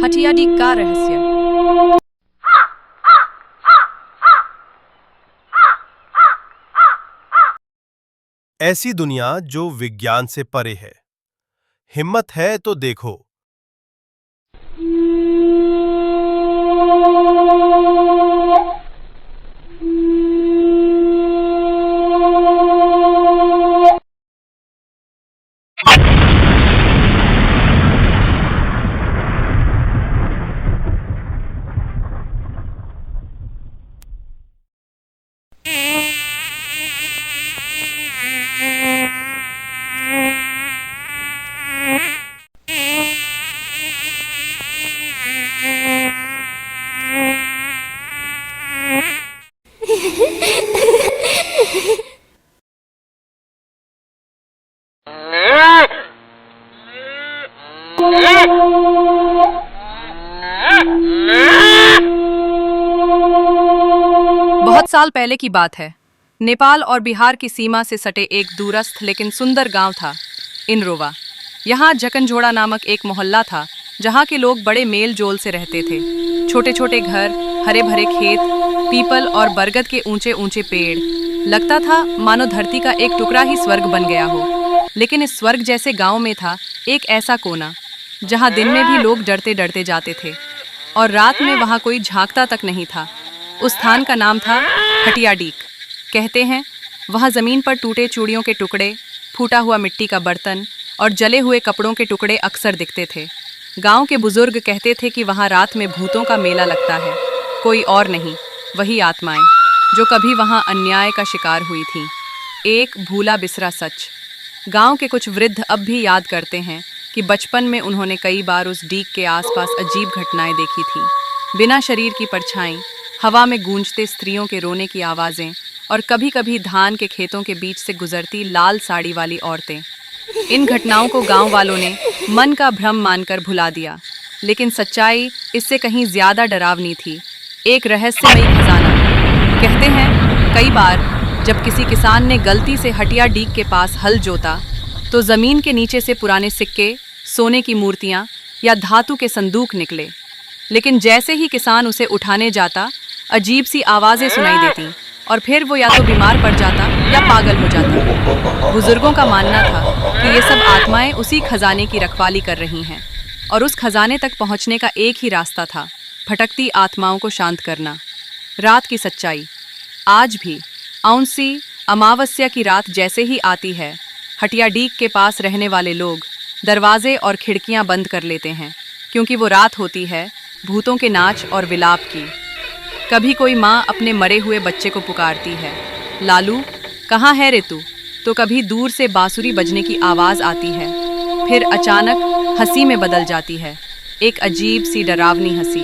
हटियाडीक का रहस्य। ऐसी दुनिया जो विज्ञान से परे है। हिम्मत है तो देखो। बहुत साल पहले की बात है। नेपाल और बिहार की सीमा से सटे एक दूरस्थ लेकिन सुंदर गांव था, इनरोवा। यहाँ जकनझोड़ा नामक एक मोहल्ला था, जहाँ के लोग बड़े मेल जोल से रहते थे। छोटे छोटे घर, हरे भरे खेत, पीपल और बरगद के ऊंचे ऊंचे पेड़। लगता था मानो धरती का एक टुकड़ा ही स्वर्ग बन गया हो। लेकिन इस स्वर्ग जैसे गांव में था एक ऐसा कोना, जहाँ दिन में भी लोग डरते डरते जाते थे और रात में वहाँ कोई झांकता तक नहीं था। उस स्थान का नाम था हटियाडीक। कहते हैं वहाँ ज़मीन पर टूटे चूड़ियों के टुकड़े, फूटा हुआ मिट्टी का बर्तन और जले हुए कपड़ों के टुकड़े अक्सर दिखते थे। गांव के बुजुर्ग कहते थे कि वहाँ रात में भूतों का मेला लगता है, कोई और नहीं, वही आत्माएं जो कभी वहाँ अन्याय का शिकार हुई थीं। एक भूला बिसरा सच। गांव के कुछ वृद्ध अब भी याद करते हैं कि बचपन में उन्होंने कई बार उस डीक के आसपास अजीब घटनाएं देखी थीं। बिना शरीर की परछाई, हवा में गूंजते स्त्रियों के रोने की आवाज़ें और कभी कभी धान के खेतों के बीच से गुजरती लाल साड़ी वाली औरतें। इन घटनाओं को गांव वालों ने मन का भ्रम मानकर भुला दिया, लेकिन सच्चाई इससे कहीं ज़्यादा डरावनी थी। एक रहस्यमयी खजाना। कहते हैं कई बार जब किसी किसान ने गलती से हटियाडीक के पास हल जोता तो ज़मीन के नीचे से पुराने सिक्के, सोने की मूर्तियाँ या धातु के संदूक निकले। लेकिन जैसे ही किसान उसे उठाने जाता, अजीब सी आवाज़ें सुनाई देती और फिर वो या तो बीमार पड़ जाता या पागल हो जाता। बुजुर्गों का मानना था कि ये सब आत्माएं उसी खजाने की रखवाली कर रही हैं और उस खजाने तक पहुंचने का एक ही रास्ता था, भटकती आत्माओं को शांत करना। रात की सच्चाई। आज भी औंसी अमावस्या की रात जैसे ही आती है, हटियाडीक के पास रहने वाले लोग दरवाजे और खिड़कियां बंद कर लेते हैं, क्योंकि वो रात होती है भूतों के नाच और विलाप की। कभी कोई माँ अपने मरे हुए बच्चे को पुकारती है, लालू कहाँ है रे तू? तो कभी दूर से बांसुरी बजने की आवाज़ आती है, फिर अचानक हंसी में बदल जाती है, एक अजीब सी डरावनी हंसी।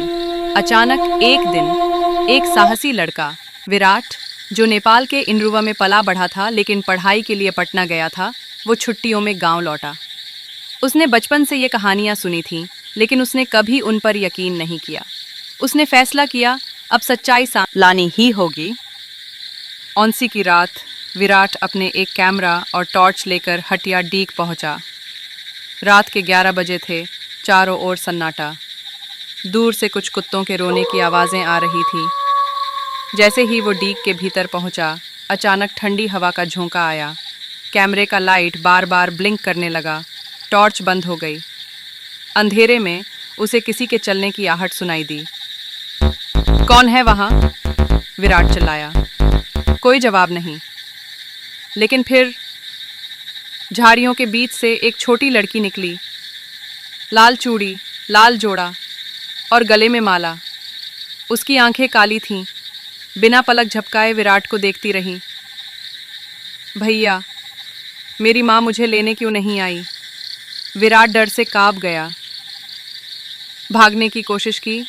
अचानक एक दिन एक साहसी लड़का, विराट, जो नेपाल के इनरुवा में पला बढ़ा था लेकिन पढ़ाई के लिए पटना गया था, वो छुट्टियों में गांव लौटा। उसने बचपन से ये कहानियाँ सुनी थीं, लेकिन उसने कभी उन पर यकीन नहीं किया। उसने फैसला किया अब सच्चाई सामने लानी ही होगी। औंसी की रात विराट अपने एक कैमरा और टॉर्च लेकर हटियाडीक पहुंचा। रात के 11 बजे थे, चारों ओर सन्नाटा। दूर से कुछ कुत्तों के रोने की आवाज़ें आ रही थीं। जैसे ही वो डीक के भीतर पहुंचा, अचानक ठंडी हवा का झोंका आया। कैमरे का लाइट बार बार ब्लिंक करने लगा। टॉर्च बंद हो गई। अंधेरे में उसे किसी के चलने की आहट सुनाई दी। कौन है वहाँ? विराट चिल्लाया। कोई जवाब नहीं। लेकिन फिर झाड़ियों के बीच से एक छोटी लड़की निकली, लाल चूड़ी, लाल जोड़ा और गले में माला। उसकी आंखें काली थीं। बिना पलक झपकाए विराट को देखती रही। भैया, मेरी माँ मुझे लेने क्यों नहीं आई? विराट डर से कांप गया। भागने की कोशिश की,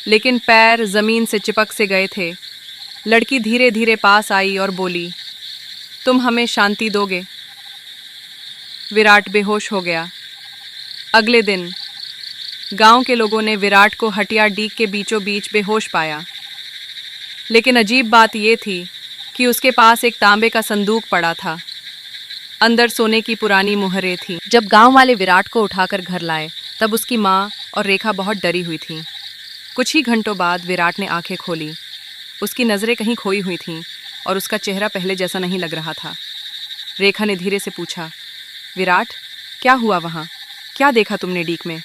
लेकिन पैर जमीन से चिपक से गए थे। लड़की धीरे धीरे पास आई और बोली, तुम हमें शांति दोगे? विराट बेहोश हो गया। अगले दिन गांव के लोगों ने विराट को हटियाडीक के बीचों बीच बेहोश पाया। लेकिन अजीब बात यह थी कि उसके पास एक तांबे का संदूक पड़ा था। अंदर सोने की पुरानी मुहरें थी। जब गांव वाले विराट को उठाकर घर लाए, तब उसकी माँ और रेखा बहुत डरी हुई थी। कुछ ही घंटों बाद विराट ने आंखें खोली। उसकी नज़रें कहीं खोई हुई थीं और उसका चेहरा पहले जैसा नहीं लग रहा था। रेखा ने धीरे से पूछा, विराट, क्या हुआ वहाँ? क्या देखा तुमने डीक में?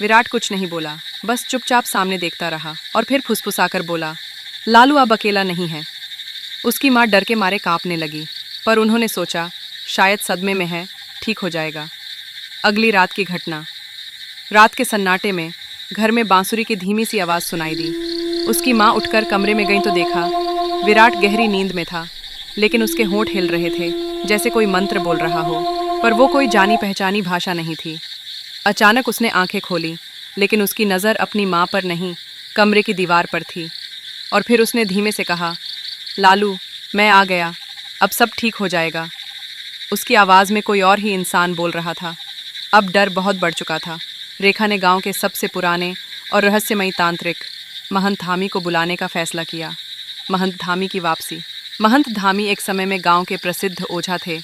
विराट कुछ नहीं बोला, बस चुपचाप सामने देखता रहा और फिर फुसफुसाकर बोला, लालू अब अकेला नहीं है। उसकी माँ डर के मारे कांपने लगी, पर उन्होंने सोचा शायद सदमे में है, ठीक हो जाएगा। अगली रात की घटना। रात के सन्नाटे में घर में बांसुरी की धीमी सी आवाज़ सुनाई दी। उसकी माँ उठकर कमरे में गई तो देखा विराट गहरी नींद में था, लेकिन उसके होंठ हिल रहे थे जैसे कोई मंत्र बोल रहा हो, पर वो कोई जानी पहचानी भाषा नहीं थी। अचानक उसने आंखें खोली, लेकिन उसकी नज़र अपनी माँ पर नहीं, कमरे की दीवार पर थी। और फिर उसने धीमे से कहा, लालू, मैं आ गया, अब सब ठीक हो जाएगा। उसकी आवाज़ में कोई और ही इंसान बोल रहा था। अब डर बहुत बढ़ चुका था। रेखा ने गांव के सबसे पुराने और रहस्यमयी तांत्रिक महंत धामी को बुलाने का फैसला किया। महंत धामी की वापसी। महंत धामी एक समय में गांव के प्रसिद्ध ओझा थे।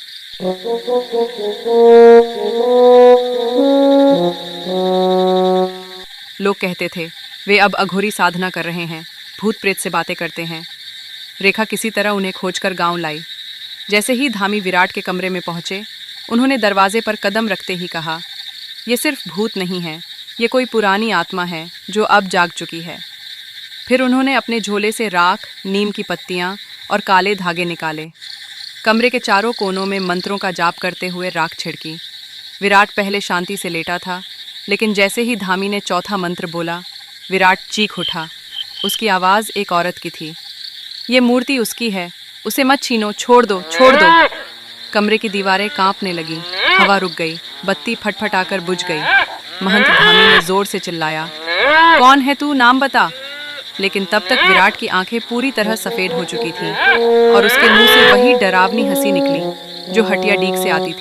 लोग कहते थे वे अब अघोरी साधना कर रहे हैं, भूत प्रेत से बातें करते हैं। रेखा किसी तरह उन्हें खोजकर गांव लाई। जैसे ही धामी विराट के कमरे में पहुंचे, उन्होंने दरवाजे पर कदम रखते ही कहा, ये सिर्फ भूत नहीं है, ये कोई पुरानी आत्मा है जो अब जाग चुकी है। फिर उन्होंने अपने झोले से राख, नीम की पत्तियां और काले धागे निकाले। कमरे के चारों कोनों में मंत्रों का जाप करते हुए राख छिड़की। विराट पहले शांति से लेटा था, लेकिन जैसे ही धामी ने चौथा मंत्र बोला, विराट चीख उठा। उसकी आवाज़ एक औरत की थी, ये मूर्ति उसकी है, उसे मत छीनो, छोड़ दो, छोड़ दो। कमरे की दीवारें कांपने लगी, हवा रुक गई, बत्ती फटफटाकर बुझ गई। महंत धामी ने जोर से चिल्लाया, कौन है तू, नाम बता। लेकिन तब तक विराट की आंखें पूरी तरह सफेद हो चुकी थीं और उसके मुंह से वही डरावनी हंसी निकली जो हटिया डीक से आती थी।